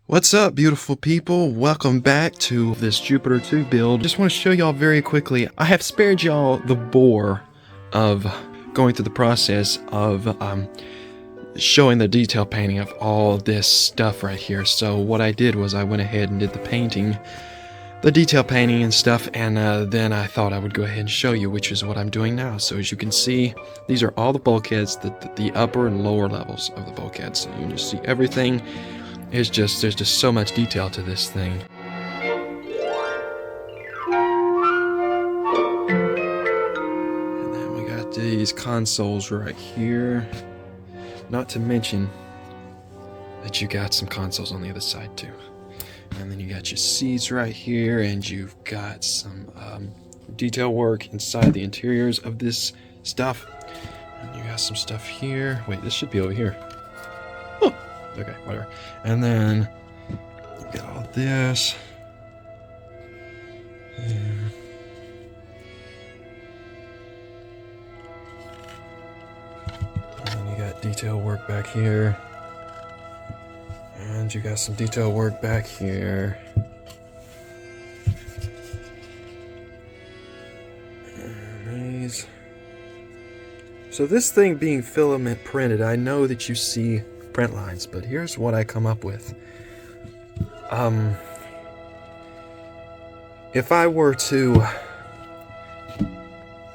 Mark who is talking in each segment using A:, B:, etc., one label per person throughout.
A: What's up, beautiful people? Welcome back to this Jupiter 2 build. Just want to show y'all very quickly. I have spared y'all the bore of going through the process of showing the detail painting of all this stuff right here. So what I did was I went ahead and did the painting, the detail painting and stuff, and then I thought I would go ahead and show you, which is what I'm doing now. So as you can see, these are all the bulkheads, the upper and lower levels of the bulkheads. So you can just see everything. There's just so much detail to this thing. And then we got these consoles right here. Not to mention that you got some consoles on the other side too. And then you got your seats right here, and you've got some detail work inside the interiors of this stuff. And you got some stuff here. Wait, this should be over here. Oh, okay, whatever. And then you got all this. And then you got detail work back here. And you got some detail work back here. And these. So this thing being filament printed, I know that you see print lines, but here's what I come up with. If I were to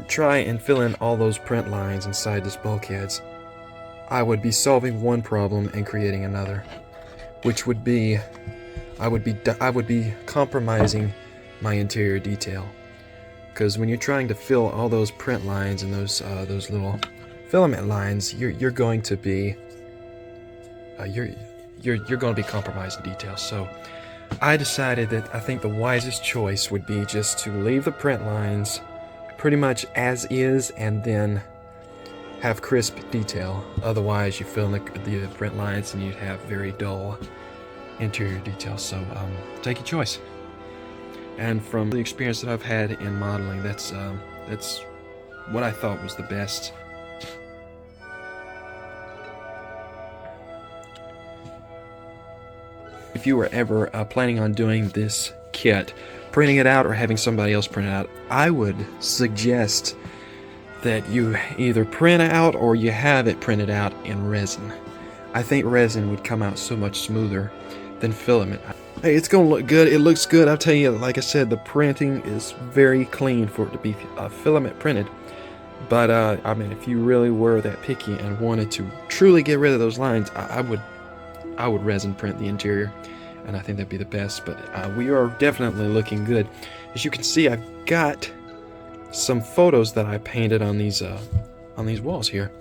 A: try and fill in all those print lines inside this bulkheads, I would be solving one problem and creating another, which would be I would be compromising my interior detail. Because when you're trying to fill all those print lines and those little filament lines, you're going to be you're going to be compromising detail. So I decided that I think the wisest choice would be just to leave the print lines pretty much as is, and then have crisp detail. Otherwise, you fill in the print lines and you'd have very dull interior detail. So take your choice. And from the experience that I've had in modeling, that's what I thought was the best. If you were ever planning on doing this kit, printing it out or having somebody else print it out, I would suggest that you either print out or you have it printed out in resin. I think resin would come out so much smoother than filament. Hey, it's gonna look good. It looks good. I'll tell you, like I said, the printing is very clean for it to be filament printed. But I mean, if you really were that picky and wanted to truly get rid of those lines, I would resin print the interior, and I think that'd be the best. But we are definitely looking good. As you can see, I've got some photos that I painted on these walls here.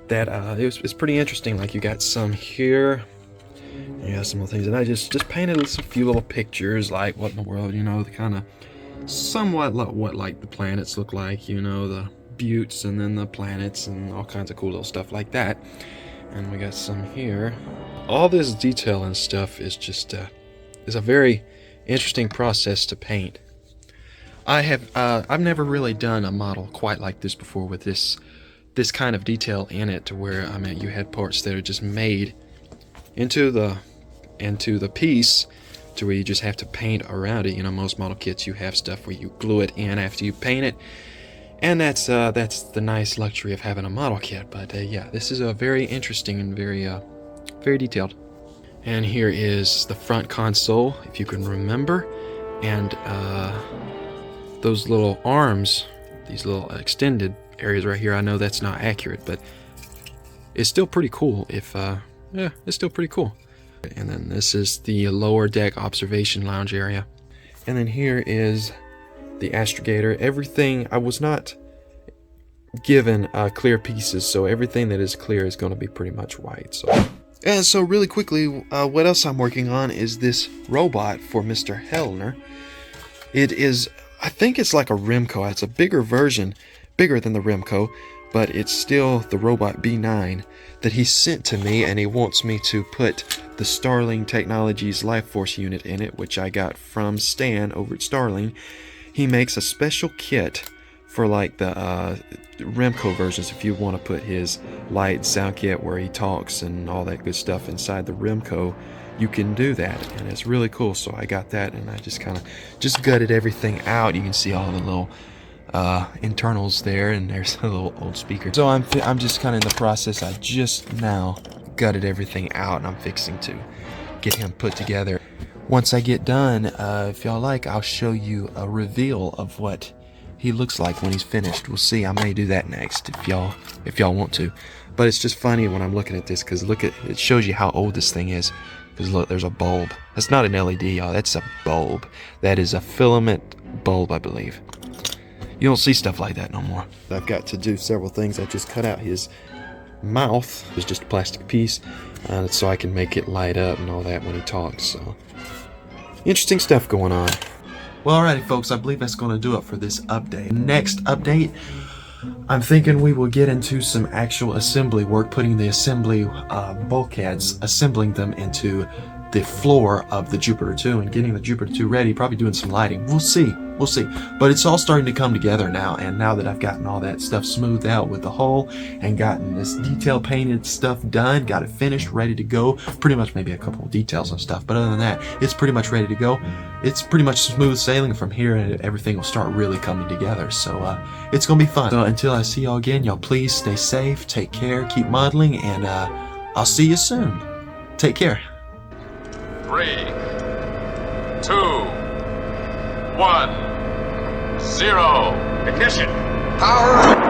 A: That it's pretty interesting. Like, you got some here. You got some little things, and I just painted a few little pictures, like what in the world, you know, the kind of somewhat what like the planets look like, you know, the buttes and then the planets and all kinds of cool little stuff like that. And we got some here. All this detail and stuff is just is a very interesting process to paint. I've never really done a model quite like this before, with this kind of detail in it, to where, I mean, you had parts that are just made into the piece to where you just have to paint around it. You know, most model kits, you have stuff where you glue it in after you paint it, and that's the nice luxury of having a model kit. But yeah, this is a very interesting and very detailed. And here is the front console, if you can remember, and those little arms, these little extended areas right here. I know that's not accurate, but it's still pretty cool. Yeah, it's still pretty cool. And then this is the lower deck observation lounge area. And then here is the astrogator. Everything, I was not given clear pieces, so everything that is clear is going to be pretty much white. And so really quickly, what else I'm working on is this robot for Mr. Hellner. It is, I think it's like a Remco. It's a bigger version, bigger than the Remco, but it's still the Robot B9 that he sent to me, and he wants me to put the Starling Technologies Life Force unit in it, which I got from Stan over at Starling. He makes a special kit for like the Remco versions, if you want to put his light sound kit where he talks and all that good stuff inside the Remco you can do that, and it's really cool. So I got that, and I just kind of just gutted everything out. You can see all the little internals there, and there's a little old speaker. So I'm just kind of in the process. I just now gutted everything out, and I'm fixing to get him put together. Once I get done, if y'all like, I'll show you a reveal of what he looks like when he's finished. We'll see. I may do that next if y'all want to. But it's just funny when I'm looking at this, because it shows you how old this thing is. Because look, there's a bulb. That's not an LED, y'all. That's a bulb. That is a filament bulb, I believe. You don't see stuff like that no more. I've got to do several things. I just cut out his mouth. It's just a plastic piece, so I can make it light up and all that when he talks. So interesting stuff going on. Well, alrighty, folks. I believe that's going to do it for this update. Next update, I'm thinking we will get into some actual assembly work, putting the assembly bulkheads, assembling them into the floor of the Jupiter 2 and getting the Jupiter 2 ready, probably doing some lighting. We'll see. We'll see. But it's all starting to come together now, and now that I've gotten all that stuff smoothed out with the hull and gotten this detail painted stuff done, got it finished, ready to go, pretty much maybe a couple of details and stuff, but other than that, it's pretty much ready to go. It's pretty much smooth sailing from here, and everything will start really coming together, so it's gonna be fun. So until I see y'all again, y'all please stay safe, take care, keep modeling, and I'll see you soon. Take care.
B: 3, 2, 1, 0. Ignition. Power.